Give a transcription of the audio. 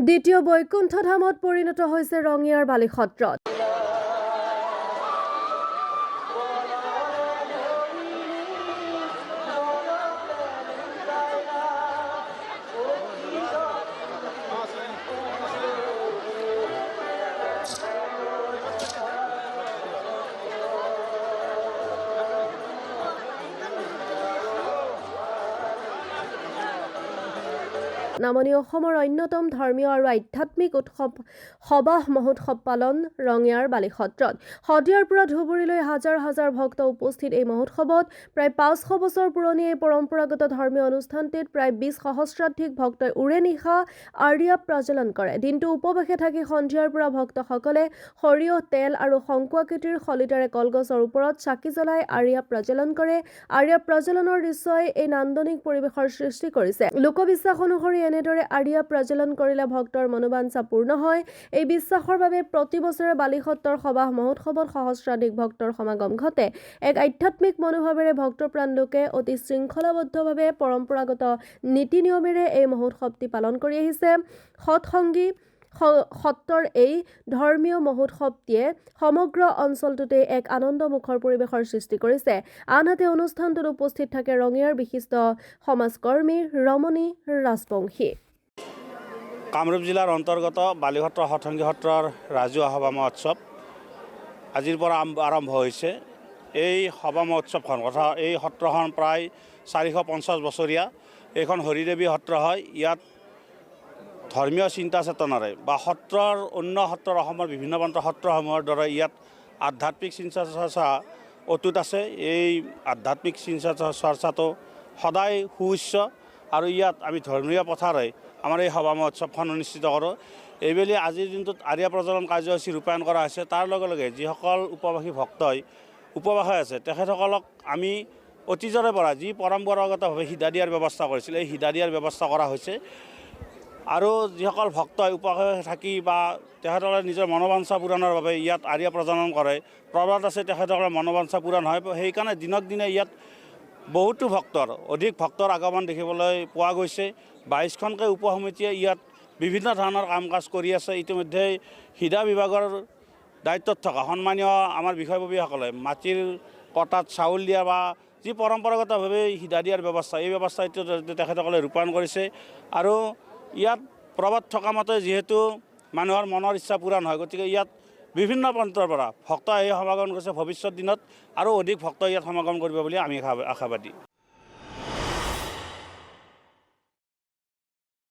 দ্বিতীয় বৈকুণ্ঠ ধামত পৰিণত হৈছে ৰঙিয়াৰ বালিসত্ৰত। নামনি অসমৰ অন্যতম ধৰ্মীয় আৰু আধ্যাত্মিক উৎসৱ সবাহ মহোৎসৱ পালন ৰঙিয়াৰ বালিসত্ৰত। শদিয়াৰ পৰা ধুবুৰীলৈ হাজাৰ হাজাৰ ভক্ত উপস্থিত এই মহোৎসৱত প্ৰায় 500 বছৰ পুৰণি এই পৰম্পৰাগত ধৰ্মীয় অনুষ্ঠানটিত প্ৰায় 20 সহস্ৰাধিক ভক্তই উৰে নিশা আৰিয়া প্ৰজ্বলন কৰে। দিনটো উপবাসে থাকি সন্ধিয়াৰ পৰা ভক্তসকলে সৰিয়হ, তেল আৰু শংকুৱাকৃতিৰ শলিতাৰে কলগছৰ ওপৰত চাকি জ্বলাই আৰিয়া প্ৰজ্বলন কৰে। আৰিয়া প্ৰজ্বলনৰ দৃশ্যই এই নান্দনিক পৰিৱেশৰ সৃষ্টি কৰিছে। লোকবিশ্বাস অনুসৰি এনেদৰে আৰিয়া প্ৰজ্বলন কৰিলে ভক্তৰ মনোবাঞ্ছা পূৰ্ণ হয়। এই বিশ্বাসৰ বাবে প্ৰতি বছৰে বালিসত্ৰৰ সবাহ মহোৎসৱত সহস্ৰাধিক ভক্তৰ সমাগম ঘটে। এক আধ্যাত্মিক মনোভাৱেৰে ভক্তপ্ৰাণ লোকে অতি শৃংখলাবদ্ধভাৱে পৰম্পৰাগত নীতি নিয়মেৰে এই মহোৎসৱটি পালন কৰি আহিছে। সৎসংগী সত্ৰৰ এই ধৰ্মীয় মহোৎসৱটিয়ে সমগ্ৰ অঞ্চলটোতে এক আনন্দমুখৰ পৰিৱেশৰ সৃষ্টি কৰিছে। আনহাতে অনুষ্ঠানটোত উপস্থিত থাকে ৰঙিয়াৰ বিশিষ্ট সমাজকৰ্মী ৰমণী ৰাজবংশী। কামৰূপ জিলাৰ অন্তৰ্গত বালিসত্ৰ সৎসংগী সত্ৰৰ ৰাজহুৱা সভা মহোৎসৱ আজিৰ পৰা আৰম্ভ হৈছে। এই সভা মহোৎসৱখন এই সত্ৰখন প্ৰায় 450 বছৰীয়া। এইখন হৰিদেৱী সত্ৰ হয়। ইয়াত ধৰ্মীয় চিন্তা চেতনাৰে বা সত্ৰৰ অন্য সত্ৰৰ অসমৰ বিভিন্ন প্ৰান্তৰ সত্ৰসমূহৰ দৰে ইয়াত আধ্যাত্মিক চিন্তা চৰ্চা অটুট আছে। এই আধ্যাত্মিক চিন্তা চৰ্চাটো সদায় সুউচ্চ আৰু ইয়াত আমি ধৰ্মীয় পথাৰে আমাৰ এই সভা মহোৎসৱখন অনুষ্ঠিত কৰোঁ। এইবেলি আজিৰ দিনটোত আৰিয়া প্ৰজ্বলন কাৰ্যসূচী ৰূপায়ণ কৰা হৈছে। তাৰ লগে লগে যিসকল উপবাসী ভক্তই উপবাসে আছে তেখেতসকলক আমি অতীজৰে পৰা যি পৰম্পৰাগতভাৱে সিধা দিয়াৰ ব্যৱস্থা কৰিছিল, এই সিধা দিয়াৰ ব্যৱস্থা কৰা হৈছে। আৰু যিসকল ভক্তই উপবাসে থাকি বা তেখেতসকলে নিজৰ মনোবাঞ্ছা পূৰণৰ বাবে ইয়াত আৰিয়া প্ৰজ্বলন কৰে, প্ৰবাদ আছে তেখেতসকলৰ মনোবাঞ্ছা পূৰণ হয়। সেইকাৰণে দিনক দিনে ইয়াত বহুতো অধিক ভক্তৰ আগমন দেখিবলৈ পোৱা গৈছে। 22খনকৈ উপসমিতিয়ে ইয়াত বিভিন্ন ধৰণৰ কাম কাজ কৰি আছে। ইতিমধ্যে সিধা বিভাগৰ দায়িত্বত থকা সন্মানীয় আমাৰ বিষয়ববীয়াসকলে মাটিৰ কটাত চাউল দিয়া বা যি পৰম্পৰাগতভাৱে সিধা দিয়াৰ ব্যৱস্থা, এই ব্যৱস্থা তেখেতসকলে ৰূপায়ণ কৰিছে। আৰু ইয়াত প্ৰবাদ থকা মতে যিহেতু মানুহৰ মনৰ ইচ্ছা পূৰণ হয়, গতিকে ইয়াত বিভিন্ন প্ৰান্তৰ পৰা ভক্ত আহি সমাগম কৰিছে। ভৱিষ্যত দিনত আৰু অধিক ভক্ত ইয়াত সমাগম কৰিব বুলি আমি আশাবাদী।